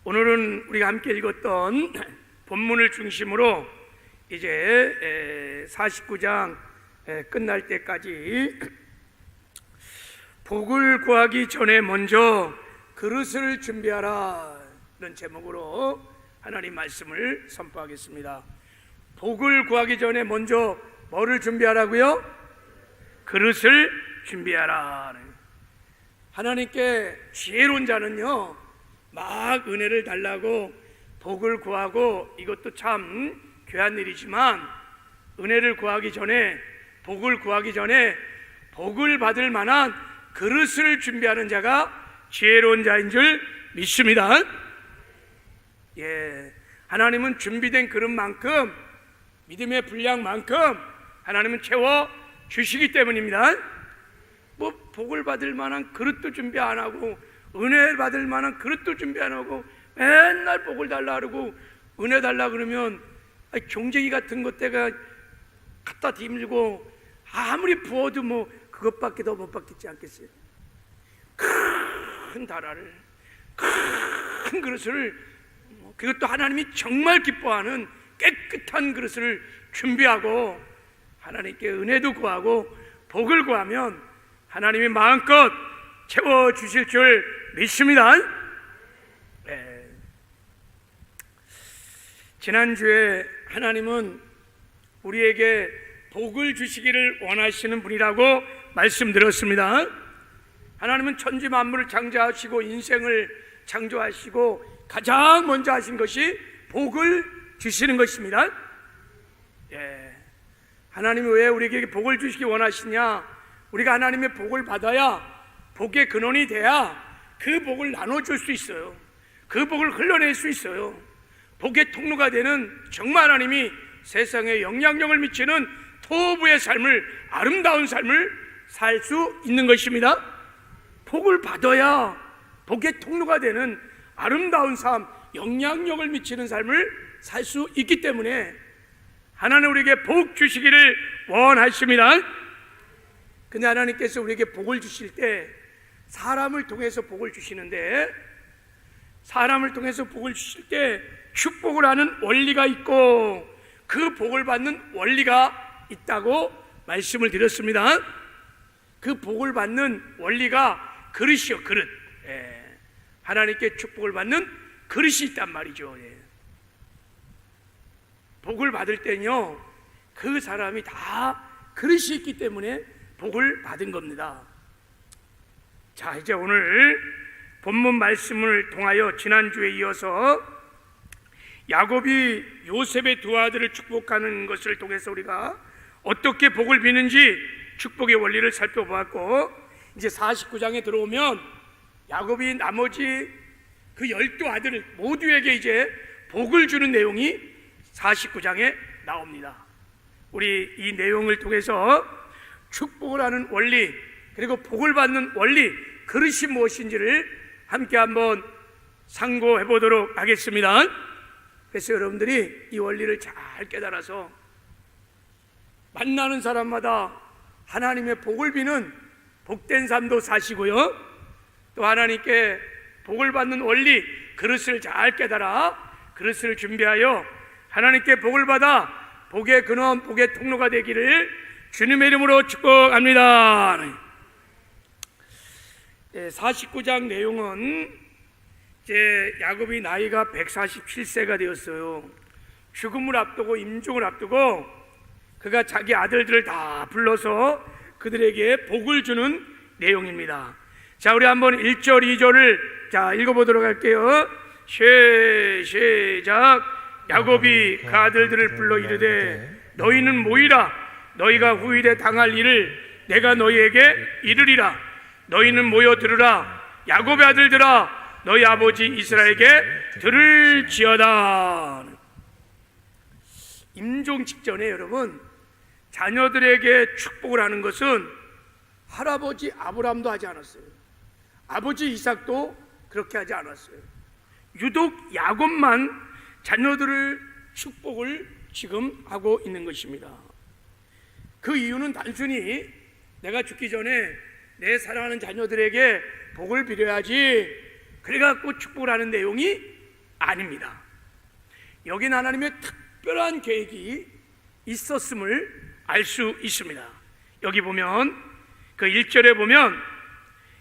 오늘은 우리가 함께 읽었던 본문을 중심으로 이제 49장 끝날 때까지 복을 구하기 전에 먼저 그릇을 준비하라 이런 제목으로 하나님 말씀을 선포하겠습니다. 복을 구하기 전에 먼저 뭐를 준비하라고요? 그릇을 준비하라. 하나님께 지혜로운 자는요 막 은혜를 달라고 복을 구하고 이것도 참 귀한 일이지만 은혜를 구하기 전에 복을 구하기 전에 복을 받을 만한 그릇을 준비하는 자가 지혜로운 자인 줄 믿습니다. 하나님은 준비된 그릇만큼 믿음의 분량만큼 하나님은 채워 주시기 때문입니다. 뭐 복을 받을 만한 그릇도 준비 안 하고 은혜 받을 만한 그릇도 준비 안 하고 맨날 복을 달라 그러고 은혜 달라 그러면 경쟁이 같은 것때가 갖다 뒤밀고 아무리 부어도 뭐 그것밖에 더 못 받겠지 않겠어요? 큰 다라를 큰 그릇을 그것도 하나님이 정말 기뻐하는 깨끗한 그릇을 준비하고 하나님께 은혜도 구하고 복을 구하면 하나님이 마음껏 채워주실 줄 믿습니다. 지난주에 하나님은 우리에게 복을 주시기를 원하시는 분이라고 말씀드렸습니다. 하나님은 천지 만물을 창조하시고 인생을 창조하시고 가장 먼저 하신 것이 복을 주시는 것입니다. 하나님이 왜 우리에게 복을 주시기 원하시냐? 우리가 하나님의 복을 받아야 복의 근원이 돼야 그 복을 나눠줄 수 있어요. 그 복을 흘러낼 수 있어요. 복의 통로가 되는 정말 하나님이 세상에 영향력을 미치는 토부의 삶을, 아름다운 삶을 살 수 있는 것입니다. 복을 받아야 복의 통로가 되는 아름다운 삶, 영향력을 미치는 삶을 살 수 있기 때문에 하나님 우리에게 복 주시기를 원하십니다. 근데 하나님께서 우리에게 복을 주실 때 사람을 통해서 복을 주시는데, 사람을 통해서 복을 주실 때 축복을 하는 원리가 있고 그 복을 받는 원리가 있다고 말씀을 드렸습니다. 그 복을 받는 원리가 그릇이요, 그릇. 하나님께 축복을 받는 그릇이 있단 말이죠. 복을 받을 때는요 그 사람이 다 그릇이 있기 때문에 복을 받은 겁니다. 자, 이제 오늘 본문 말씀을 통하여 지난주에 이어서 야곱이 요셉의 두 아들을 축복하는 것을 통해서 우리가 어떻게 복을 비는지 축복의 원리를 살펴보았고, 이제 49장에 들어오면 야곱이 나머지 그 12아들 모두에게 이제 복을 주는 내용이 49장에 나옵니다. 우리 이 내용을 통해서 축복을 하는 원리, 그리고 복을 받는 원리, 그릇이 무엇인지를 함께 한번 상고해 보도록 하겠습니다. 그래서 여러분들이 이 원리를 잘 깨달아서 만나는 사람마다 하나님의 복을 비는 복된 삶도 사시고요, 또 하나님께 복을 받는 원리, 그릇을 잘 깨달아 그릇을 준비하여 하나님께 복을 받아 복의 근원, 복의 통로가 되기를 주님의 이름으로 축복합니다. 49장 내용은 이제 야곱이 나이가 147세가 되었어요. 죽음을 앞두고 임종을 앞두고 그가 자기 아들들을 다 불러서 그들에게 복을 주는 내용입니다. 자, 우리 한번 1절 2절을 자 읽어보도록 할게요. 시작. 야곱이 그 아들들을 불러 이르되 너희는 모이라. 너희가 후일에 당할 일을 내가 너희에게 이르리라. 너희는 모여 들으라. 야곱의 아들들아, 너희 아버지 이스라엘에게 들을지어다. 임종 직전에 여러분 자녀들에게 축복을 하는 것은 할아버지 아브라함도 하지 않았어요. 아버지 이삭도 그렇게 하지 않았어요. 유독 야곱만 자녀들을 축복을 지금 하고 있는 것입니다. 그 이유는 단순히 내가 죽기 전에 내 사랑하는 자녀들에게 복을 빌어야지 그래갖고 축복을 하는 내용이 아닙니다. 여긴 하나님의 특별한 계획이 있었음을 알 수 있습니다. 여기 보면 그 1절에 보면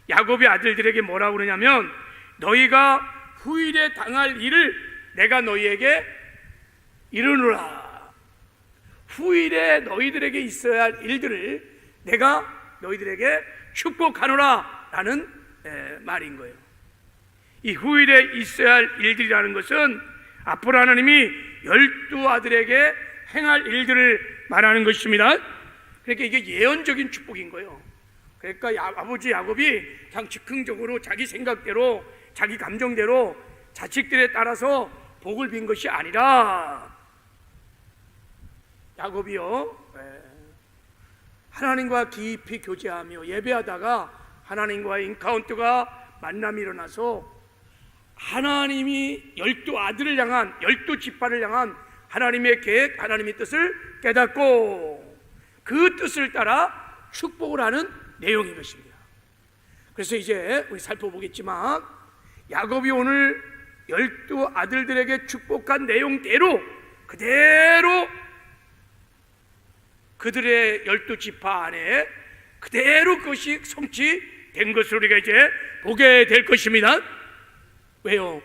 야곱의 아들들에게 뭐라고 그러냐면 너희가 후일에 당할 일을 내가 너희에게 이르노라. 후일에 너희들에게 있어야 할 일들을 내가 너희들에게 축복하노라 라는 말인 거예요. 이 후일에 있어야 할 일들이라는 것은 앞으로 하나님이 12아들에게 행할 일들을 말하는 것입니다. 그러니까 이게 예언적인 축복인 거예요. 그러니까 아버지 야곱이 그냥 즉흥적으로 자기 생각대로 자기 감정대로 자식들에 따라서 복을 빈 것이 아니라 야곱이요 하나님과 깊이 교제하며 예배하다가 하나님과의 인카운트가 만남이 일어나서 하나님이 12아들을 향한 12지파를 향한 하나님의 계획, 하나님의 뜻을 깨닫고 그 뜻을 따라 축복을 하는 내용인 것입니다. 그래서 이제 우리 살펴보겠지만 야곱이 오늘 12아들들에게 축복한 내용대로 그대로 그들의 12지파 안에 그대로 그것이 성취된 것을 우리가 이제 보게 될 것입니다. 왜요?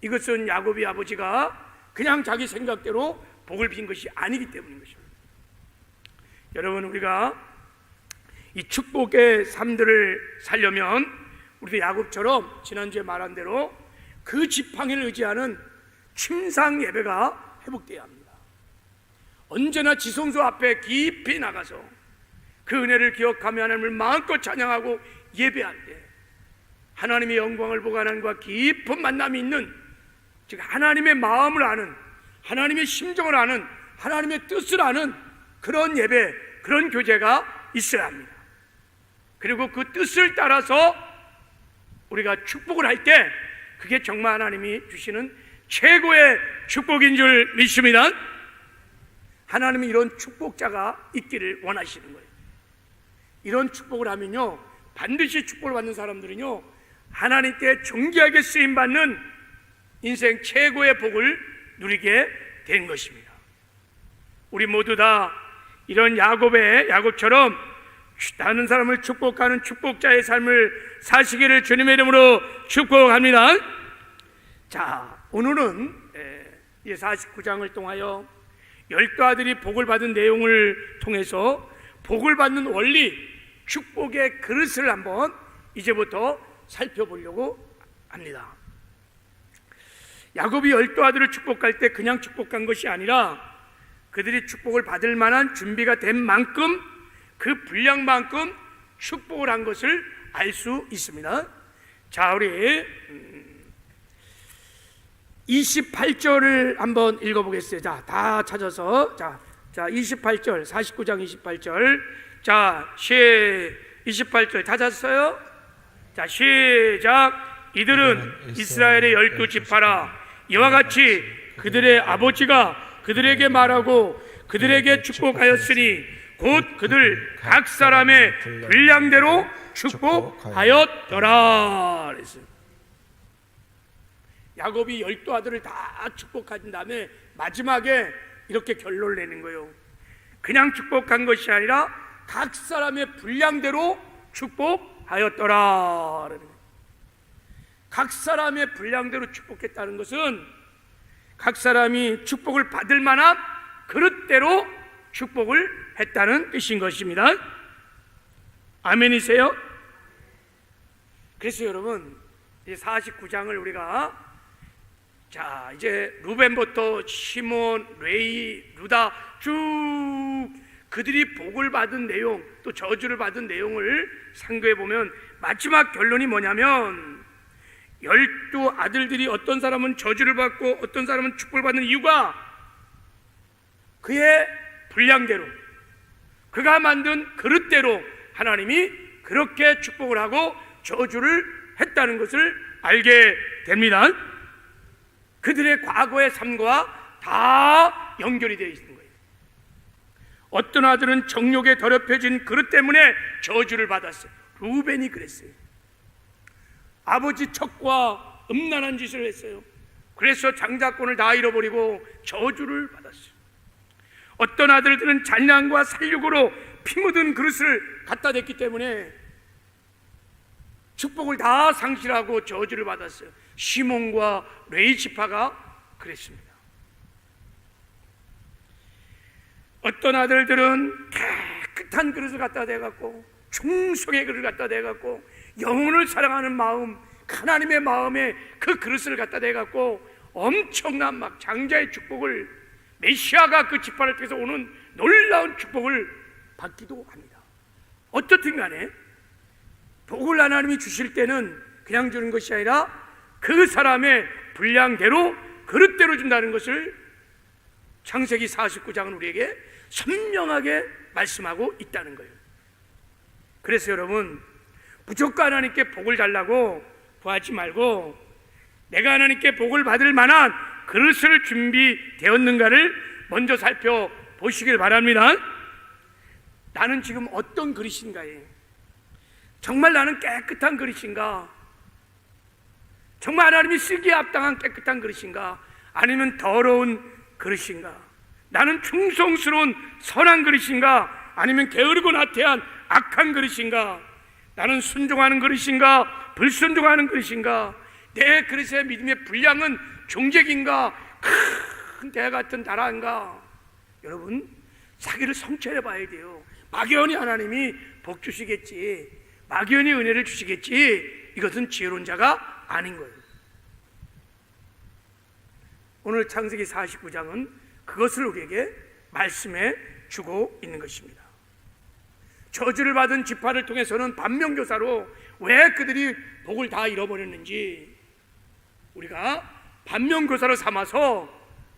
이것은 야곱의 아버지가 그냥 자기 생각대로 복을 빈 것이 아니기 때문인 것입니다. 여러분, 우리가 이 축복의 삶들을 살려면 우리도 야곱처럼 지난주에 말한 대로 그 지팡이를 의지하는 침상 예배가 회복되어야 합니다. 언제나 지성소 앞에 깊이 나가서 그 은혜를 기억하며 하나님을 마음껏 찬양하고 예배할 때 하나님의 영광을 보고 하나님과 깊은 만남이 있는, 즉 하나님의 마음을 아는, 하나님의 심정을 아는, 하나님의 뜻을 아는 그런 예배, 그런 교제가 있어야 합니다. 그리고 그 뜻을 따라서 우리가 축복을 할 때 그게 정말 하나님이 주시는 최고의 축복인 줄 믿습니다. 하나님이 이런 축복자가 있기를 원하시는 거예요. 이런 축복을 하면요, 반드시 축복을 받는 사람들은요, 하나님께 존귀하게 쓰임받는 인생 최고의 복을 누리게 된 것입니다. 우리 모두 다 이런 야곱처럼 다른 사람을 축복하는 축복자의 삶을 사시기를 주님의 이름으로 축복합니다. 자, 오늘은 49장을 통하여 12아들이 복을 받은 내용을 통해서 복을 받는 원리, 축복의 그릇을 한번 이제부터 살펴보려고 합니다. 야곱이 12아들을 축복할 때 그냥 축복한 것이 아니라 그들이 축복을 받을 만한 준비가 된 만큼, 그 분량만큼 축복을 한 것을 알 수 있습니다. 자, 우리 28절을 한번 읽어보겠어요. 자, 다 찾아서 자 28절, 49장 28절. 자, 28절 다 찾았어요? 자, 시작. 이들은 이스라엘의 12지파라. 이와 같이 그들의 아버지가 그들에게 말하고 그들에게 축복하였으니 곧 그들 각 사람의 분량대로 축복하였더라. 그랬어요. 야곱이 12아들을 다 축복한 다음에 마지막에 이렇게 결론을 내는 거예요. 그냥 축복한 것이 아니라 각 사람의 분량대로 축복하였더라. 각 사람의 분량대로 축복했다는 것은 각 사람이 축복을 받을 만한 그릇대로 축복을 했다는 뜻인 것입니다. 아멘이세요? 그래서 여러분, 49장을 우리가 자, 이제 루벤부터 시몬, 레위, 루다 쭉 그들이 복을 받은 내용, 또 저주를 받은 내용을 상고해 보면 마지막 결론이 뭐냐면 12아들들이 어떤 사람은 저주를 받고 어떤 사람은 축복을 받는 이유가 그의 분량대로, 그가 만든 그릇대로 하나님이 그렇게 축복을 하고 저주를 했다는 것을 알게 됩니다. 그들의 과거의 삶과 다 연결이 되어 있는 거예요. 어떤 아들은 정욕에 더럽혀진 그릇 때문에 저주를 받았어요. 루벤이 그랬어요. 아버지 척과 음란한 짓을 했어요. 그래서 장자권을 다 잃어버리고 저주를 받았어요. 어떤 아들들은 잔량과 살육으로 피 묻은 그릇을 갖다 댔기 때문에 축복을 다 상실하고 저주를 받았어요. 시몬과 레위 지파가 그랬습니다. 어떤 아들들은 깨끗한 그릇을 갖다 대갖고 충성의 그릇을 갖다 대갖고 영혼을 사랑하는 마음, 하나님의 마음에 그 그릇을 갖다 대갖고 엄청난 막 장자의 축복을, 메시아가 그 지파를 통해서 오는 놀라운 축복을 받기도 합니다. 어떻든 간에 복을 하나님이 주실 때는 그냥 주는 것이 아니라 그 사람의 분량대로 그릇대로 준다는 것을 창세기 49장은 우리에게 선명하게 말씀하고 있다는 거예요. 그래서 여러분, 무조건 하나님께 복을 달라고 구하지 말고 내가 하나님께 복을 받을 만한 그릇을 준비되었는가를 먼저 살펴보시길 바랍니다. 나는 지금 어떤 그릇인가에, 정말 나는 깨끗한 그릇인가? 정말 하나님이 쓰기에 합당한 깨끗한 그릇인가? 아니면 더러운 그릇인가? 나는 충성스러운 선한 그릇인가? 아니면 게으르고 나태한 악한 그릇인가? 나는 순종하는 그릇인가? 불순종하는 그릇인가? 내 그릇의 믿음의 분량은 종객인가? 큰 대 같은 다라인가? 여러분, 자기를 성찰해 봐야 돼요. 막연히 하나님이 복 주시겠지, 막연히 은혜를 주시겠지, 이것은 지혜로운 자가 아닌 거예요. 오늘 창세기 49장은 그것을 우리에게 말씀해 주고 있는 것입니다. 저주를 받은 지파를 통해서는 반면교사로 왜 그들이 복을 다 잃어버렸는지 우리가 반면교사로 삼아서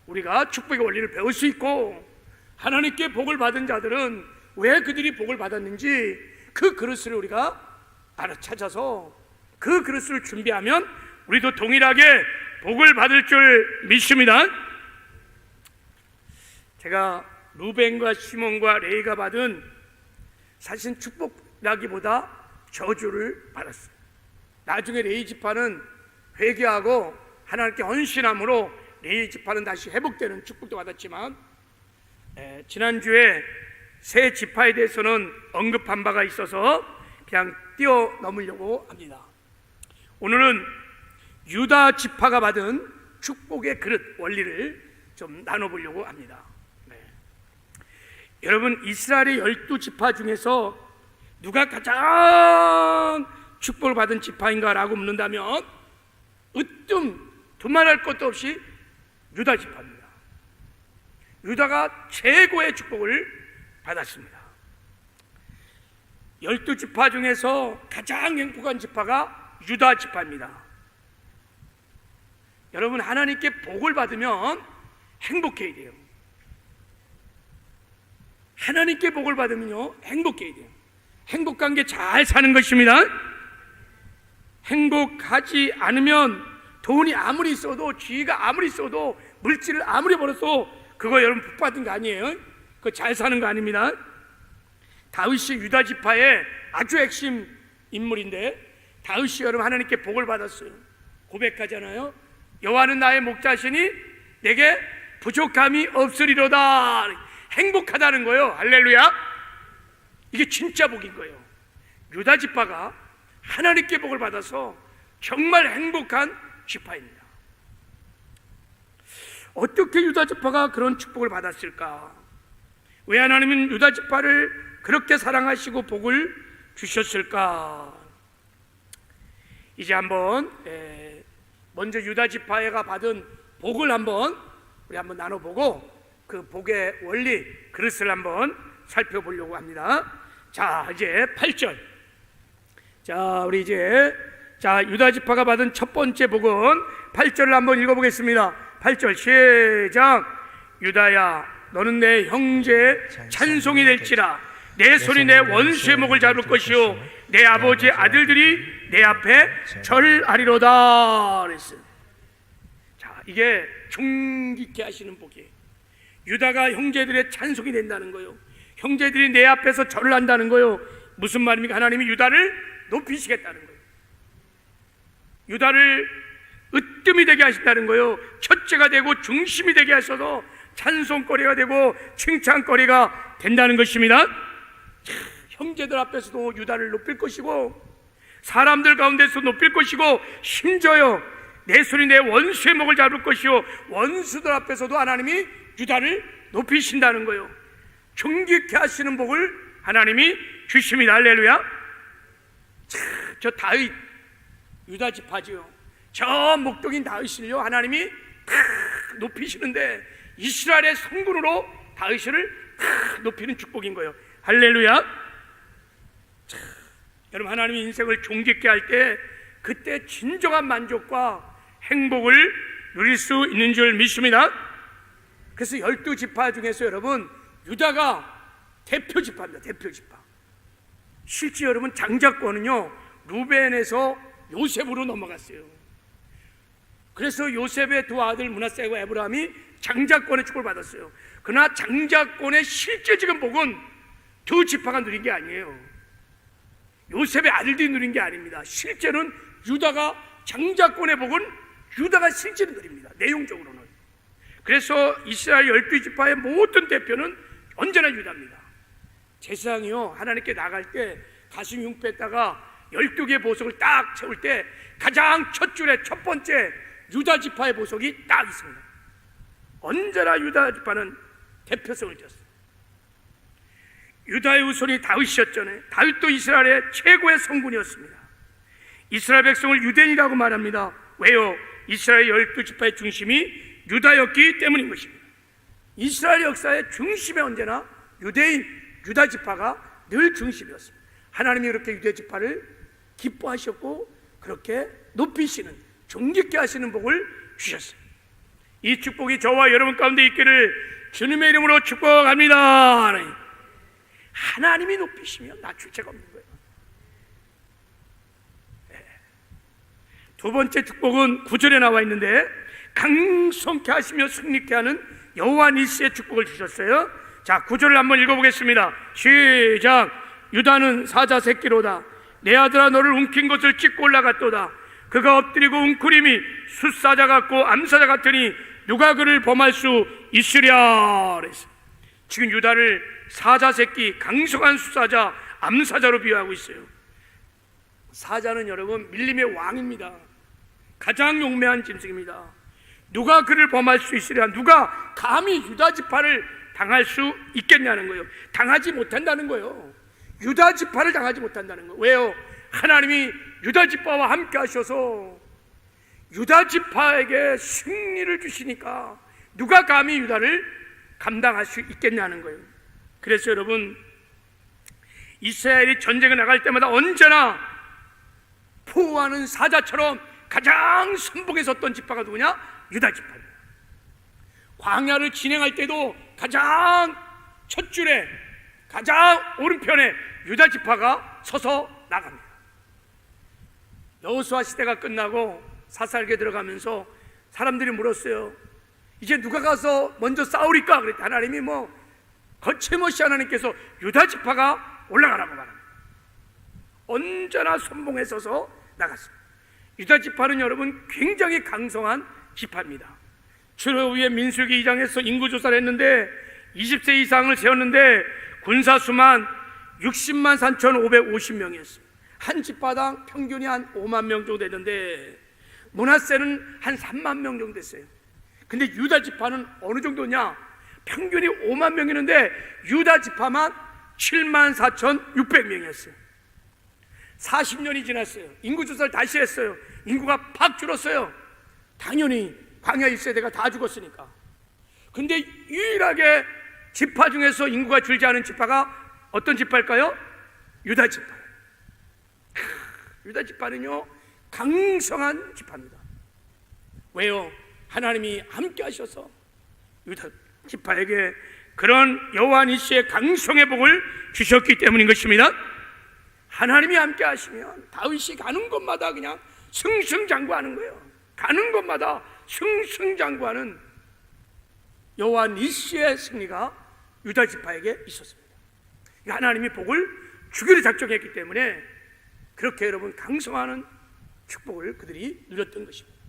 우리가 축복의 원리를 배울 수 있고, 하나님께 복을 받은 자들은 왜 그들이 복을 받았는지 그 그릇을 우리가 알아찾아서 그 그릇을 준비하면 우리도 동일하게 복을 받을 줄 믿습니다. 제가 루벤과 시몬과 레위가 받은 사실 축복이라기보다 저주를 받았어요. 나중에 레위 지파는 회개하고 하나님께 헌신함으로 레위 지파는 다시 회복되는 축복도 받았지만, 지난주에 세 지파에 대해서는 언급한 바가 있어서 그냥 뛰어넘으려고 합니다. 오늘은 유다 지파가 받은 축복의 그릇 원리를 좀 나눠보려고 합니다. 여러분, 이스라엘의 12지파 중에서 누가 가장 축복을 받은 지파인가 라고 묻는다면 으뜸 두말할 것도 없이 유다 지파입니다. 유다가 최고의 축복을 받았습니다. 12지파 중에서 가장 행복한 지파가 유다 지파입니다. 여러분, 하나님께 복을 받으면 행복해야 돼요. 하나님께 복을 받으면요, 행복해야 돼요. 행복한 게 잘 사는 것입니다. 행복하지 않으면 돈이 아무리 있어도, 지위가 아무리 있어도, 물질을 아무리 벌어도 그거 여러분 복 받은 거 아니에요. 그거 잘 사는 거 아닙니다. 다윗이 유다 지파의 아주 핵심 인물인데, 다윗이 여러분 하나님께 복을 받았어요. 고백하잖아요. 여호와는 나의 목자시니 내게 부족함이 없으리로다. 행복하다는 거예요. 할렐루야. 이게 진짜 복인 거예요. 유다 지파가 하나님께 복을 받아서 정말 행복한 지파입니다. 어떻게 유다 지파가 그런 축복을 받았을까? 왜 하나님은 유다 지파를 그렇게 사랑하시고 복을 주셨을까? 이제 한번 먼저 유다 지파가 받은 복을 우리 한번 나눠보고 그 복의 원리, 그릇을 한번 살펴보려고 합니다. 자, 이제 8절. 자, 우리 이제 유다 지파가 받은 첫 번째 복은 8절을 한번 읽어보겠습니다. 8절 시작. 유다야, 너는 내 형제의 찬송이 될지라. 내 손이 내 원수의 목을 잡을 것이요 내 아버지의 아들들이 내 앞에 절하리로다. 그랬어요. 자, 이게 존귀케 하시는 복이에요. 유다가 형제들의 찬송이 된다는 거예요. 형제들이 내 앞에서 절을 한다는 거예요. 무슨 말입니까? 하나님이 유다를 높이시겠다는 거예요. 유다를 으뜸이 되게 하신다는 거예요. 첫째가 되고 중심이 되게 하셔서 찬송거리가 되고 칭찬거리가 된다는 것입니다. 형제들 앞에서도 유다를 높일 것이고 사람들 가운데서 높일 것이고 심지어요 내 손이 내 원수의 목을 잡을 것이요 원수들 앞에서도 하나님이 유다를 높이신다는 거예요. 존귀케 하시는 복을 하나님이 주십니다. 할렐루야. 저 다윗 유다 지파지요. 저 목동인 다윗을요 하나님이 높이시는데 이스라엘의 성군으로 다윗을 높이는 축복인 거예요. 할렐루야. 여러분 하나님이 인생을 존귀케 할 때 그때 진정한 만족과 행복을 누릴 수 있는 줄 믿습니다. 그래서 12지파 중에서 여러분 유다가 대표 지파입니다. 대표 지파. 실제 여러분 장자권은요 루벤에서 요셉으로 넘어갔어요. 그래서 요셉의 두 아들 므낫세와 에브라임이 장자권의 축복을 받았어요. 그러나 장자권의 실제적인 복은 두 지파가 누린 게 아니에요. 요셉의 아들들이 누린 게 아닙니다. 실제는 유다가 장자권의 복은 유다가 실제로 누립니다. 내용적으로는. 그래서 이스라엘 12지파의 모든 대표는 언제나 유다입니다. 제사장이요 하나님께 나갈 때 가슴 흉패에다가 12개의 보석을 딱 채울 때 가장 첫 줄에 첫 번째 유다 지파의 보석이 딱 있습니다. 언제나 유다 지파는 대표성을 졌어요. 유다의 후손이 다윗이었잖아요. 다윗도 이스라엘의 최고의 성군이었습니다. 이스라엘 백성을 유대인이라고 말합니다. 왜요? 이스라엘 12지파의 중심이 유다였기 때문인 것입니다. 이스라엘 역사의 중심에 언제나 유대인 유다 지파가 늘 중심이었습니다. 하나님이 이렇게 유대 지파를 기뻐하셨고 그렇게 높이시는 존귀케 하시는 복을 주셨어요. 이 축복이 저와 여러분 가운데 있기를 주님의 이름으로 축복합니다. 하나님이 높이시면 낮출 자가 없는 거예요. 두 번째 축복은 9절에 나와 있는데 강성케 하시며 승리케 하는 여호와 니스의 축복을 주셨어요. 자 9절을 한번 읽어보겠습니다. 시작. 유다는 사자 새끼로다. 내 아들아 너를 움킨 것을 찢고 올라갔도다. 그가 엎드리고 웅크림이 숫사자 같고 암사자 같으니 누가 그를 범할 수 있으랴. 지금 유다를 사자 새끼, 강성한 숫사자, 암사자로 비유하고 있어요. 사자는 여러분 밀림의 왕입니다. 가장 용맹한 짐승입니다. 누가 그를 범할 수 있으랴. 누가 감히 유다 지파를 당할 수 있겠냐는 거예요. 당하지 못한다는 거예요. 유다 지파를 당하지 못한다는 거예요. 왜요? 하나님이 유다 지파와 함께 하셔서 유다 지파에게 승리를 주시니까 누가 감히 유다를 감당할 수 있겠냐는 거예요. 그래서 여러분 이스라엘이 전쟁에 나갈 때마다 언제나 포효하는 사자처럼 가장 선봉에 섰던 지파가 누구냐? 유다 지파입니다. 광야를 진행할 때도 가장 첫 줄에 가장 오른편에 유다 지파가 서서 나갑니다. 여호수아 시대가 끝나고 사살게 들어가면서 사람들이 물었어요. 이제 누가 가서 먼저 싸우리까? 그랬더니 하나님이 거침없이 하나님께서 유다 지파가 올라가라고 말합니다. 언제나 선봉에 서서 나갔습니다. 유다 지파는 여러분 굉장히 강성한 지파입니다. 출애굽기의 민수기 2장에서 인구조사를 했는데 20세 이상을 세웠는데 군사수만 60만 3,550명이었어요. 한 지파당 평균이 한 5만 명 정도 됐는데 므낫세는 한 3만 명 정도 됐어요. 근데 유다 지파는 어느 정도냐? 평균이 5만 명이는데 유다 지파만 7만 4,600명이었어요. 40년이 지났어요. 인구조사를 다시 했어요. 인구가 팍 줄었어요. 당연히 광야 1세대가 다 죽었으니까. 근데 유일하게 지파 중에서 인구가 줄지 않은 지파가 어떤 지파일까요? 유다 지파. 유다 지파는요 강성한 지파입니다. 왜요? 하나님이 함께 하셔서 유다 지파에게 그런 여호와 니시의 강성의 복을 주셨기 때문인 것입니다. 하나님이 함께 하시면 다윗이 가는 곳마다 그냥 승승장구하는 거예요. 가는 곳마다 승승장구하는 여호와 니시의 승리가 유다 지파에게 있었습니다. 하나님이 복을 주기로 작정했기 때문에 그렇게 여러분 강성하는 축복을 그들이 누렸던 것입니다.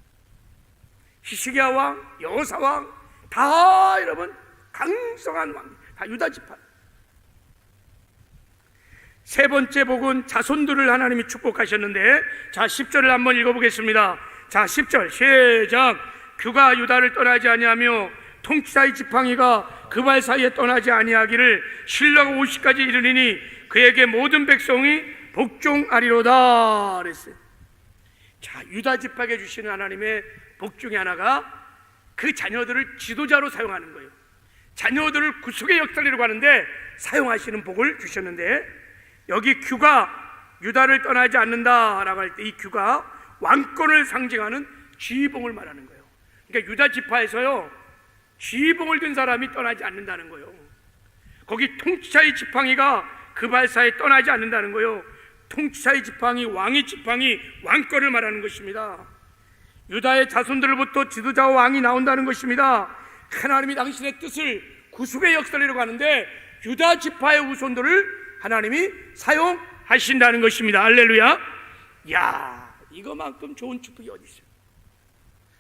히스기야 왕, 여호사 왕, 다 여러분 강성한 왕, 다 유다 지파. 세 번째 복은 자손들을 하나님이 축복하셨는데, 자 10절을 한번 읽어보겠습니다. 자 10절 시작. 그가 유다를 떠나지 아니하며 통치자의 지팡이가 그발 사이에 떠나지 아니하기를 신라가 50까지 이르리니 그에게 모든 백성이 복종하리로다 그랬어요. 자, 유다 지파에게 주시는 하나님의 복 중에 하나가 그 자녀들을 지도자로 사용하는 거예요. 자녀들을 구속의 역사라고 하는데 사용하시는 복을 주셨는데, 여기 규가 유다를 떠나지 않는다라고 할 때 이 규가 왕권을 상징하는 지휘봉을 말하는 거예요. 그러니까 유다 지파에서요 지휘봉을 든 사람이 떠나지 않는다는 거예요. 거기 통치자의 지팡이가 그 발사에 떠나지 않는다는 거예요. 통치자의 지팡이, 왕의 지팡이, 왕권을 말하는 것입니다. 유다의 자손들로부터 지도자와 왕이 나온다는 것입니다. 하나님이 당신의 뜻을 구속의 역사라고 하는데 유다 지파의 후손들을 하나님이 사용하신다는 것입니다. 할렐루야. 야, 이거만큼 좋은 축복이 어디 있어요?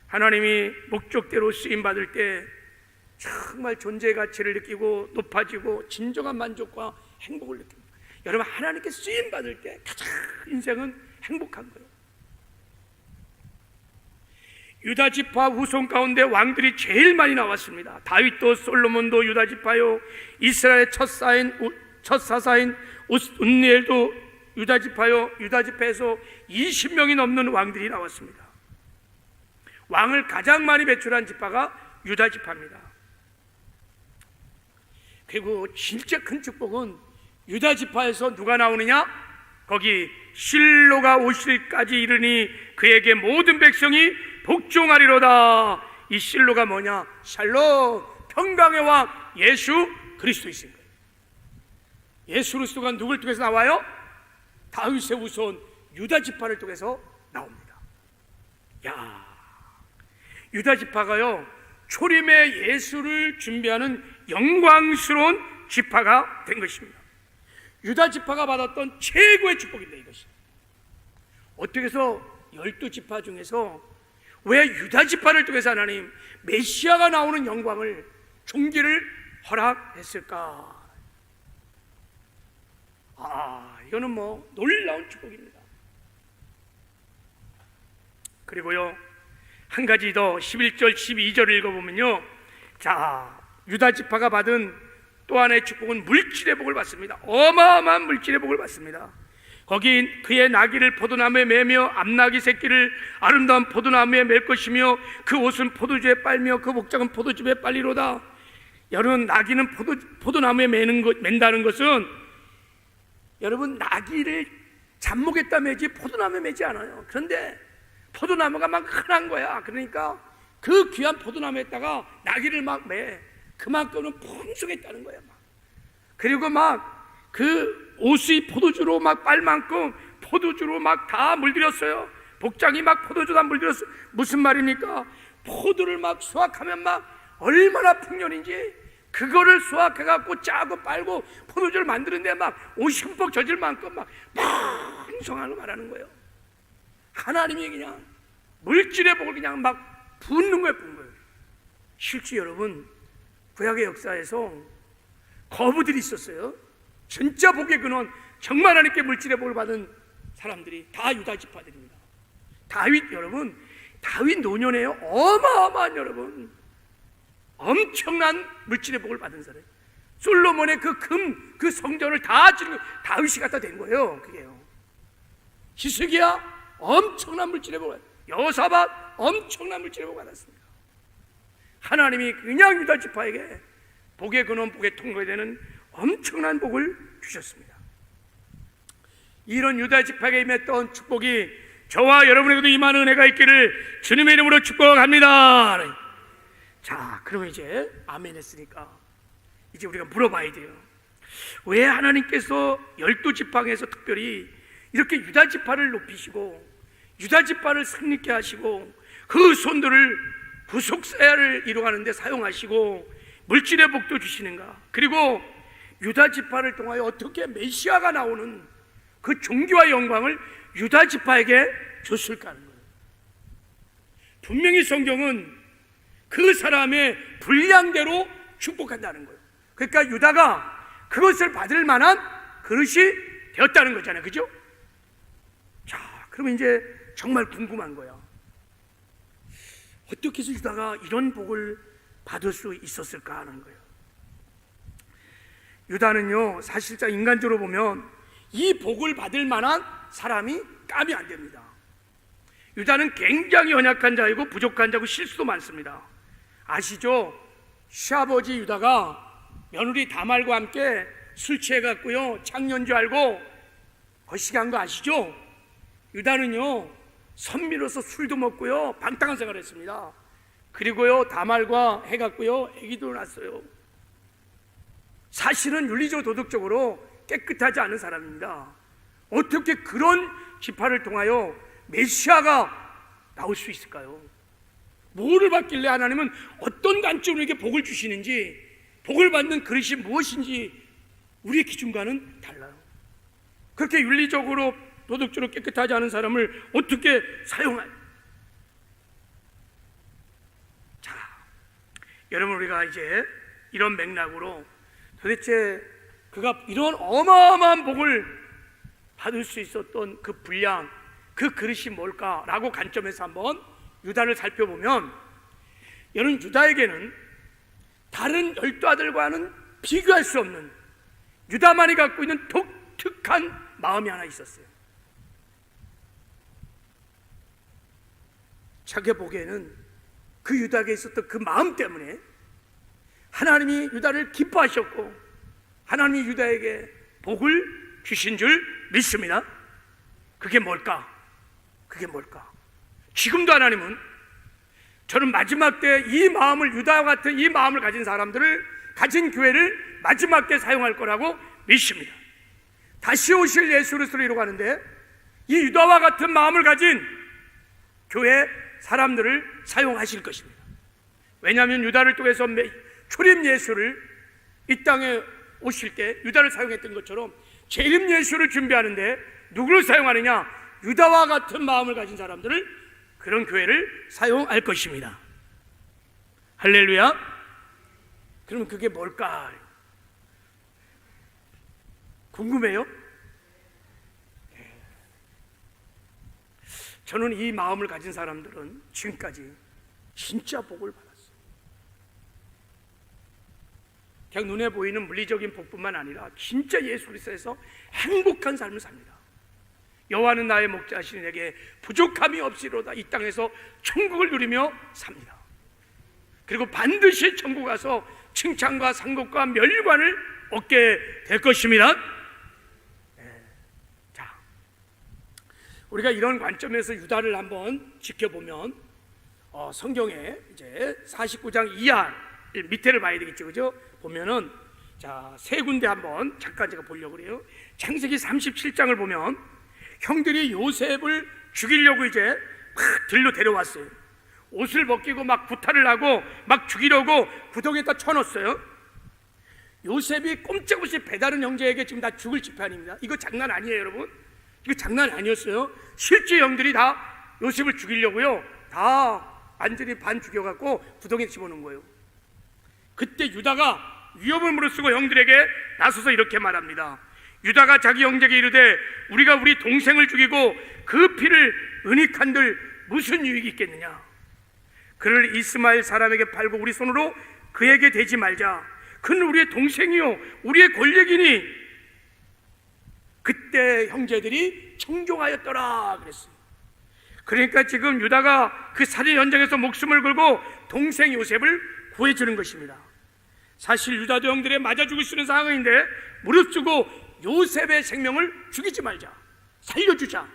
하나님이 목적대로 쓰임 받을 때 정말 존재의 가치를 느끼고 높아지고 진정한 만족과 행복을 느낍니다. 여러분, 하나님께 쓰임 받을 때 가장 인생은 행복한 거예요. 유다 지파 후손 가운데 왕들이 제일 많이 나왔습니다. 다윗도 솔로몬도 유다 지파요, 이스라엘 첫 사사인 온니엘도 유다 지파요, 유다 지파에서 20명이 넘는 왕들이 나왔습니다. 왕을 가장 많이 배출한 지파가 유다 지파입니다. 그리고 진짜 큰 축복은 유다 지파에서 누가 나오느냐? 거기 실로가 오실까지 이르니 그에게 모든 백성이 복종하리로다. 이 실로가 뭐냐? 샬롬, 평강의 왕 예수 그리스도이신 거예요. 예수 그리스도가 누굴 통해서 나와요? 다윗의 후손 유다 지파를 통해서 나옵니다. 야, 유다 지파가요 초림의 예수를 준비하는 영광스러운 지파가 된 것입니다. 유다 지파가 받았던 최고의 축복입니다. 이것이 어떻게 해서 12지파 중에서 왜 유다 지파를 통해서 하나님 메시아가 나오는 영광을, 종기를 허락했을까? 이거는 뭐 놀라운 축복입니다. 그리고요 한 가지 더 11절 12절을 읽어보면요, 자 유다 지파가 받은 또 하나의 축복은 물질의 복을 받습니다. 어마어마한 물질의 복을 받습니다. 거기 그의 나귀를 포도나무에 매며 암나귀 새끼를 아름다운 포도나무에 맬 것이며 그 옷은 포도주에 빨며 그 목장은 포도즙에 빨리로다. 여러분, 나귀는 포도나무에 맨다는 것은 여러분 나귀를 잡목에다 매지 포도나무에 매지 않아요. 그런데 포도나무가 막 흔한 거야. 그러니까 그 귀한 포도나무에다가 나귀를 막 매. 그만큼은 풍성했다는 거야. 막. 그리고 막 그 옷이 포도주로 막 빨 만큼 포도주로 막 다 물들였어요. 복장이 막 포도주 다 물들였어요. 무슨 말입니까? 포도를 막 수확하면 막 얼마나 풍년인지 그거를 수확해갖고 짜고 빨고 포도주를 만드는데 막 옷이 흠뻑 젖을 만큼 막 풍성한 거 말하는 거예요. 하나님이 그냥 물질의 복을 그냥 막 붓는 거예요, 붓는 거예요. 실제 여러분, 구약의 역사에서 거부들이 있었어요. 진짜 복의 근원, 정말 하나님께 물질의 복을 받은 사람들이 다 유다 지파들입니다. 다윗, 여러분, 다윗 노년에요 어마어마한 여러분 엄청난 물질의 복을 받은 사람. 솔로몬의 그 성전을 다 지은 다윗이 갖다 댄 거예요. 그게요. 히스기야 엄청난 물질의 복을, 여호사밧 엄청난 물질의 복을 받았습니다. 하나님이 그냥 유다 지파에게 복의 근원, 복의 통로가 되는 엄청난 복을 주셨습니다. 이런 유다 지파에게 임했던 축복이 저와 여러분에게도 임하는 은혜가 있기를 주님의 이름으로 축복합니다. 자, 그럼 이제 아멘 했으니까 이제 우리가 물어봐야 돼요. 왜 하나님께서 12지파에서 특별히 이렇게 유다 지파를 높이시고 유다 지파를 승리케 하시고 그 손들을 구속사야를 이루어가는 데 사용하시고 물질의 복도 주시는가? 그리고 유다 지파를 통하여 어떻게 메시아가 나오는 그 종기와 영광을 유다 지파에게 줬을까 하는 거예요. 분명히 성경은 그 사람의 분량대로 축복한다는 거예요. 그러니까 유다가 그것을 받을 만한 그릇이 되었다는 거잖아요. 그죠? 자, 그러면 이제 정말 궁금한 거야. 어떻게 해서 유다가 이런 복을 받을 수 있었을까 하는 거예요. 유다는요, 사실상 인간적으로 보면 이 복을 받을 만한 사람이 깜이 안 됩니다. 유다는 굉장히 연약한 자이고 부족한 자고 실수도 많습니다. 아시죠? 시아버지 유다가 며느리 다말과 함께 술 취해갖고요, 창년주 알고 거시기한 거 아시죠? 유다는요, 선미로서 술도 먹고요, 방탕한 생활을 했습니다. 그리고요, 다말과 해갖고요, 아기도 낳았어요. 사실은 윤리적 도덕적으로 깨끗하지 않은 사람입니다. 어떻게 그런 지파를 통하여 메시아가 나올 수 있을까요? 뭐를 받길래 하나님은 어떤 관점으로 이렇게 복을 주시는지, 복을 받는 그릇이 무엇인지 우리의 기준과는 달라요. 그렇게 윤리적으로 도덕적으로 깨끗하지 않은 사람을 어떻게 사용할? 자, 여러분, 우리가 이제 이런 맥락으로 도대체 그가 이런 어마어마한 복을 받을 수 있었던 그 분량, 그 그릇이 뭘까라고 관점에서 한번 유다를 살펴보면, 여러분, 유다에게는 다른 12아들과는 비교할 수 없는 유다만이 갖고 있는 독특한 마음이 하나 있었어요. 자기 보기에는 그 유다에게 있었던 그 마음 때문에 하나님이 유다를 기뻐하셨고 하나님이 유다에게 복을 주신 줄 믿습니다. 그게 뭘까? 그게 뭘까? 지금도 하나님은 저는 마지막 때 이 마음을, 유다와 같은 이 마음을 가진 사람들을, 가진 교회를 마지막 때 사용할 거라고 믿습니다. 다시 오실 예수 그리스도를 이루가는데 이 유다와 같은 마음을 가진 교회 사람들을 사용하실 것입니다. 왜냐하면 유다를 통해서 초림 예수를 이 땅에 오실 때 유다를 사용했던 것처럼 재림 예수를 준비하는데 누구를 사용하느냐? 유다와 같은 마음을 가진 사람들을, 그런 교회를 사용할 것입니다. 할렐루야. 그러면 그게 뭘까? 궁금해요? 저는 이 마음을 가진 사람들은 지금까지 진짜 복을 받았어요. 그냥 눈에 보이는 물리적인 복뿐만 아니라 진짜 예수 그리스도에서 행복한 삶을 삽니다. 여호와는 나의 목자시니 내게 부족함이 없이로다. 이 땅에서 천국을 누리며 삽니다. 그리고 반드시 천국 가서 칭찬과 상급과 멸관을 얻게 될 것입니다. 자, 우리가 이런 관점에서 유다를 한번 지켜보면 성경에 이제 49장 이하 밑에를 봐야 되겠죠, 그죠? 보면은 자, 세 군데 한번 잠깐 제가 보려고 그래요. 창세기 37장을 보면 형들이 요셉을 죽이려고 이제 막 들로 데려왔어요. 옷을 벗기고 막 구타를 하고 막 죽이려고 구덩이에다 쳐넣었어요. 요셉이 꼼짝없이 배다른 형제에게 지금 다 죽을 집단입니다. 이거 장난 아니에요, 여러분. 이거 장난 아니었어요. 실제 형들이 다 요셉을 죽이려고요, 다 완전히 반 죽여갖고 구덩이에 집어넣은 거예요. 그때 유다가 위협을 무릅쓰고 형들에게 나서서 이렇게 말합니다. 유다가 자기 형제에게 이르되 우리가 우리 동생을 죽이고 그 피를 은닉한들 무슨 유익이 있겠느냐? 그를 이스마엘 사람에게 팔고 우리 손으로 그에게 대지 말자. 그는 우리의 동생이요 우리의 권력이니. 그때 형제들이 청종하였더라 그랬어요. 그러니까 지금 유다가 그 살인 현장에서 목숨을 걸고 동생 요셉을 구해주는 것입니다. 사실 유다도 형들에 맞아 죽을 수 있는 상황인데 무릅쓰고 요셉의 생명을 죽이지 말자, 살려주자.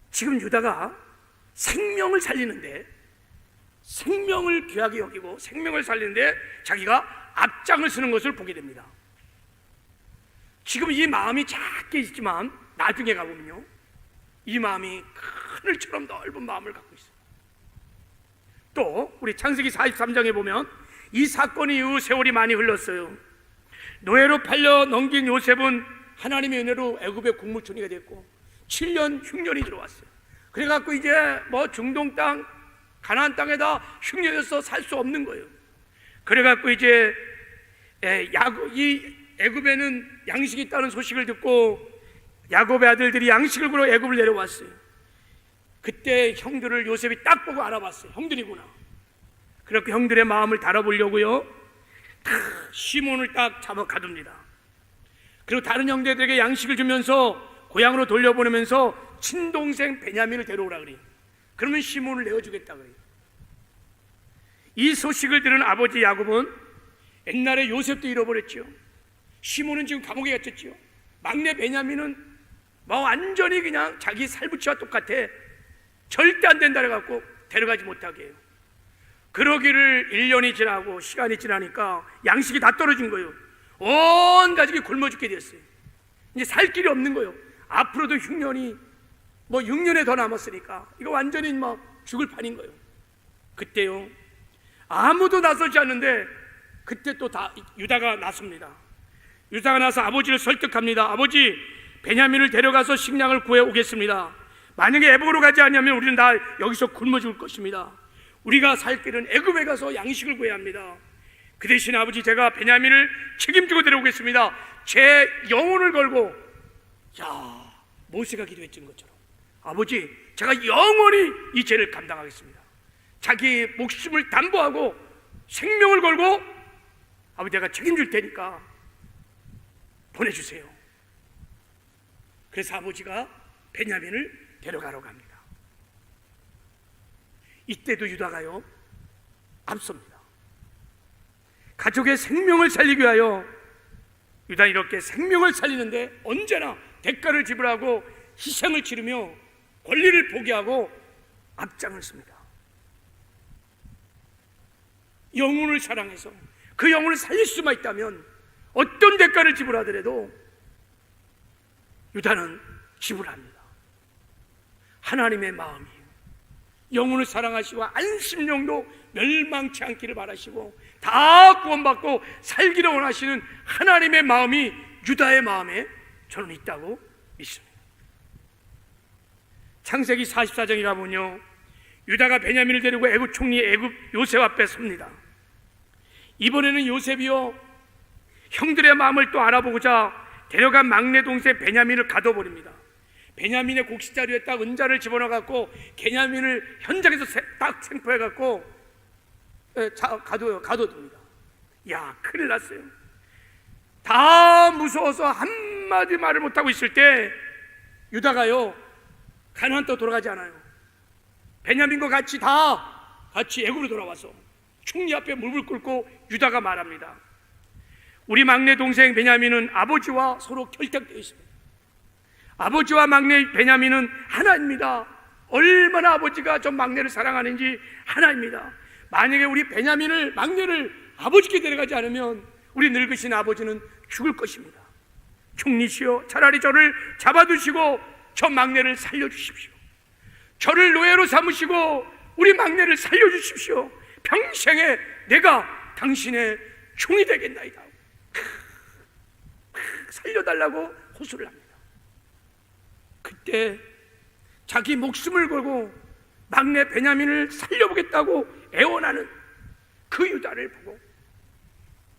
지금 유다가 생명을 살리는데, 생명을 귀하게 여기고 생명을 살리는데 자기가 앞장을 서는 것을 보게 됩니다. 지금 이 마음이 작게 있지만 나중에 가보면요, 이 마음이 하늘처럼 넓은 마음을 갖고 있어요. 또 우리 창세기 43장에 보면 이 사건 이후 세월이 많이 흘렀어요. 노예로 팔려 넘긴 요셉은 하나님의 은혜로 애굽의 국무총리가 됐고 7년 흉년이 들어왔어요. 그래갖고 이제 뭐 중동 땅, 가나안 땅에다 흉내져서 살 수 없는 거예요. 그래갖고 이제 이 애굽에는 양식이 있다는 소식을 듣고 야곱의 아들들이 양식을 구러 애굽을 내려왔어요. 그때 형들을 요셉이 딱 보고 알아봤어요. 형들이구나. 그렇게 형들의 마음을 달아보려고요, 시몬을 딱 잡아 가둡니다. 그리고 다른 형제들에게 양식을 주면서 고향으로 돌려보내면서 친동생 베냐민을 데려오라 그래요. 그러면 시몬을 내어주겠다 그래요. 이 소식을 들은 아버지 야곱은 옛날에 요셉도 잃어버렸죠. 시몬은 지금 감옥에 갇혔죠. 막내 베냐민은 뭐 완전히 그냥 자기 살부치와 똑같아. 절대 안 된다 그래갖고 데려가지 못하게 해요. 그러기를 1년이 지나고 시간이 지나니까 양식이 다 떨어진 거예요. 온 가족이 굶어 죽게 됐어요. 이제 살 길이 없는 거예요. 앞으로도 흉년이 뭐 6년에 더 남았으니까 이거 완전히 막 죽을 판인 거예요. 그때요, 아무도 나서지 않는데 그때 또 다 유다가 나섭니다. 유다가 나서 아버지를 설득합니다. 아버지, 베냐민을 데려가서 식량을 구해 오겠습니다. 만약에 애복으로 가지 않으면 우리는 다 여기서 굶어 죽을 것입니다. 우리가 살 길은 애굽에 가서 양식을 구해야 합니다. 그 대신 아버지, 제가 베냐민을 책임지고 데려오겠습니다. 제 영혼을 걸고. 야, 모세가 기도했던 것처럼 아버지, 제가 영원히 이 죄를 감당하겠습니다. 자기 목숨을 담보하고 생명을 걸고 아버지, 제가 책임질 테니까 보내주세요. 그래서 아버지가 베냐민을 데려가러 갑니다. 이때도 유다가요 앞섭니다. 가족의 생명을 살리기 위하여 유다는 이렇게 생명을 살리는데 언제나 대가를 지불하고 희생을 치르며 권리를 포기하고 앞장을 씁니다. 영혼을 사랑해서 그 영혼을 살릴 수만 있다면 어떤 대가를 지불하더라도 유다는 지불합니다. 하나님의 마음이에요. 영혼을 사랑하시고 안심령도 멸망치 않기를 바라시고 다 구원받고 살기를 원하시는 하나님의 마음이 유다의 마음에 저는 있다고 믿습니다. 창세기 44장에 가보면요, 유다가 베냐민을 데리고 애굽 총리 애굽 요셉 앞에 섭니다. 이번에는 요셉이요, 형들의 마음을 또 알아보고자 데려간 막내 동생 베냐민을 가둬버립니다. 베냐민의 곡식자루에 딱 은자를 집어넣어갖고 베냐민을 현장에서 딱 생포해갖고 가둬둡니다. 야, 큰일 났어요. 다 무서워서 한마디 말을 못하고 있을 때 유다가요, 가나안 또 돌아가지 않아요. 베냐민과 같이 애굽으로 돌아와서 총리 앞에 무릎을 꿇고 유다가 말합니다. 우리 막내 동생 베냐민은 아버지와 서로 결탁되어 있습니다. 아버지와 막내 베냐민은 하나입니다. 얼마나 아버지가 저 막내를 사랑하는지 하나입니다. 만약에 우리 베냐민을, 막내를 아버지께 데려가지 않으면 우리 늙으신 아버지는 죽을 것입니다. 총리시여, 차라리 저를 잡아두시고 저 막내를 살려주십시오. 저를 노예로 삼으시고 우리 막내를 살려주십시오. 평생에 내가 당신의 종이 되겠나이다. 살려달라고 호소를 합니다. 그때 자기 목숨을 걸고 막내 베냐민을 살려보겠다고 애원하는 그 유다를 보고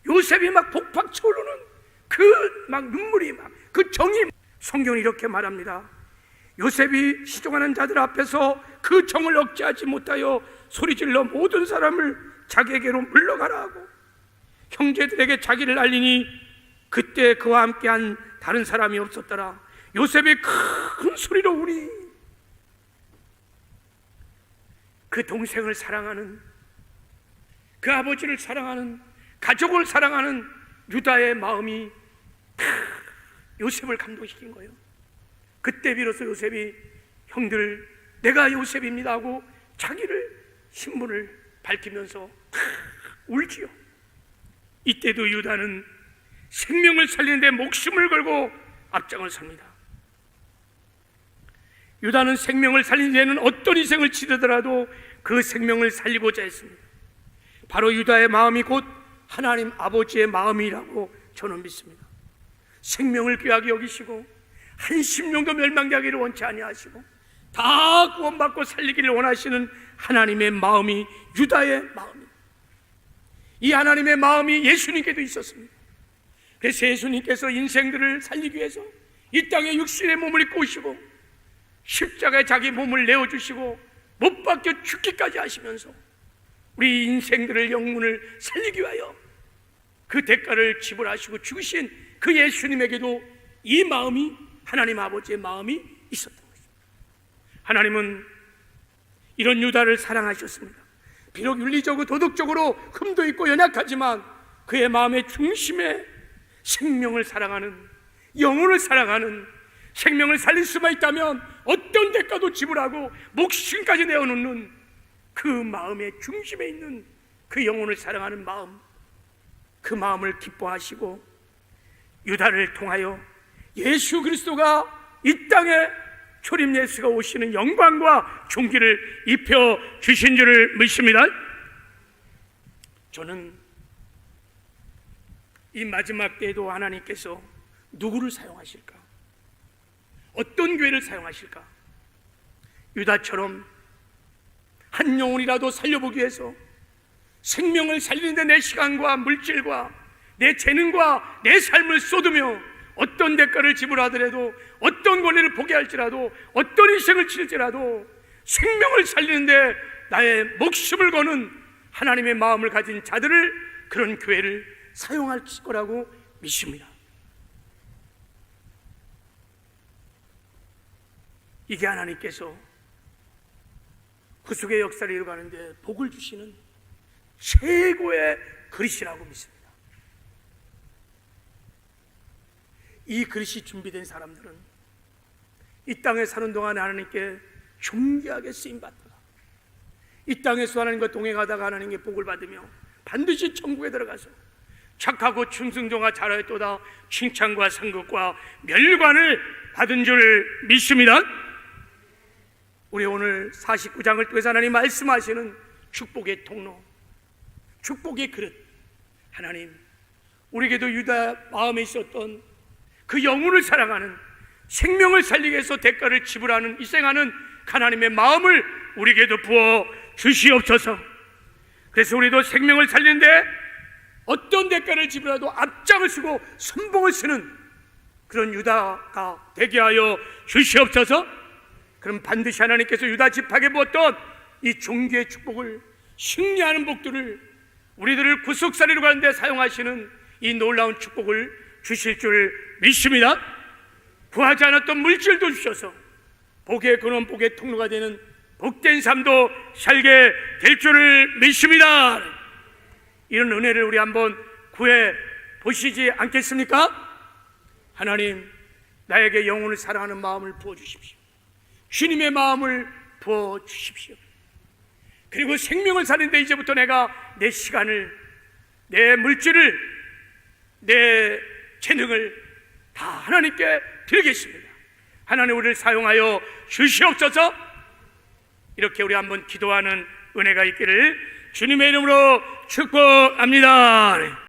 요셉이 막 복박 차오르는 그 막 눈물이 막 그 정이, 성경은 이렇게 말합니다. 요셉이 시종하는 자들 앞에서 그 정을 억제하지 못하여 소리질러 모든 사람을 자기에게로 물러가라 하고 형제들에게 자기를 알리니 그때 그와 함께한 다른 사람이 없었더라. 요셉이 큰 소리로 우니 그 동생을 사랑하는, 그 아버지를 사랑하는, 가족을 사랑하는 유다의 마음이 요셉을 감동시킨 거예요. 그때 비로소 요셉이 형들, 내가 요셉입니다 하고 자기를 신분을 밝히면서 울지요. 이때도 유다는 생명을 살리는데 목숨을 걸고 앞장을 섭니다. 유다는 생명을 살리는 데는 어떤 희생을 치르더라도 그 생명을 살리고자 했습니다. 바로 유다의 마음이 곧 하나님 아버지의 마음이라고 저는 믿습니다. 생명을 귀하게 여기시고 한 심령도 멸망되기를 원치 아니하시고 다 구원받고 살리기를 원하시는 하나님의 마음이 유다의 마음입니다. 이 하나님의 마음이 예수님께도 있었습니다. 그래서 예수님께서 인생들을 살리기 위해서 이 땅에 육신의 몸을 입고 오시고 십자가에 자기 몸을 내어주시고 못 박혀 죽기까지 하시면서 우리 인생들을, 영혼을 살리기 위하여 그 대가를 지불하시고 죽으신 그 예수님에게도 이 마음이, 하나님 아버지의 마음이 있었던 것입니다. 하나님은 이런 유다를 사랑하셨습니다. 비록 윤리적으로 도덕적으로 흠도 있고 연약하지만 그의 마음의 중심에 생명을 사랑하는, 영혼을 사랑하는, 생명을 살릴 수만 있다면 어떤 대가도 지불하고 목숨까지 내어놓는 그 마음의 중심에 있는 그 영혼을 사랑하는 마음, 그 마음을 기뻐하시고 유다를 통하여 예수 그리스도가 이 땅에 초림 예수가 오시는 영광과 존귀를 입혀 주신 줄을 믿습니다. 저는 이 마지막 때에도 하나님께서 누구를 사용하실까? 어떤 교회를 사용하실까? 유다처럼 한 영혼이라도 살려보기 위해서 생명을 살리는데 내 시간과 물질과 내 재능과 내 삶을 쏟으며 어떤 대가를 지불하더라도, 어떤 권리를 포기할지라도, 어떤 인생을 치를지라도 생명을 살리는데 나의 목숨을 거는 하나님의 마음을 가진 자들을, 그런 교회를 사용할 거라고 믿습니다. 이게 하나님께서 구속의 역사를 이루어가는데 복을 주시는 최고의 그릇이라고 믿습니다. 이 그릇이 준비된 사람들은 이 땅에 사는 동안 하나님께 존귀하게 쓰임받다가 이 땅에서 하나님과 동행하다가 하나님께 복을 받으며 반드시 천국에 들어가서 착하고 충성정하 잘하였도다 칭찬과 상급과 멸관을 받은 줄 믿습니다. 우리 오늘 49장을 통해서 하나님 말씀하시는 축복의 통로, 축복의 그릇, 하나님 우리에게도 유다 마음에 있었던 그 영혼을 사랑하는, 생명을 살리기 위해서 대가를 지불하는, 희생하는 하나님의 마음을 우리에게도 부어 주시옵소서. 그래서 우리도 생명을 살리는데 어떤 대가를 지불하도 앞장을 쓰고 선봉을 쓰는 그런 유다가 되게 하여 주시옵소서. 그럼 반드시 하나님께서 유다 지파에게 부었던 이 존귀의 축복을, 승리하는 복들을 우리들을 구속살이로 가는데 사용하시는 이 놀라운 축복을 주실 줄 믿습니다. 구하지 않았던 물질도 주셔서 복의 근원, 복의 통로가 되는 복된 삶도 살게 될 줄을 믿습니다. 이런 은혜를 우리 한번 구해 보시지 않겠습니까? 하나님, 나에게 영혼을 사랑하는 마음을 부어주십시오. 주님의 마음을 부어주십시오. 그리고 생명을 사는데 이제부터 내가 내 시간을, 내 물질을, 내 재능을 다 하나님께 드리겠습니다. 하나님 우리를 사용하여 주시옵소서. 이렇게 우리 한번 기도하는 은혜가 있기를 주님의 이름으로 축복합니다.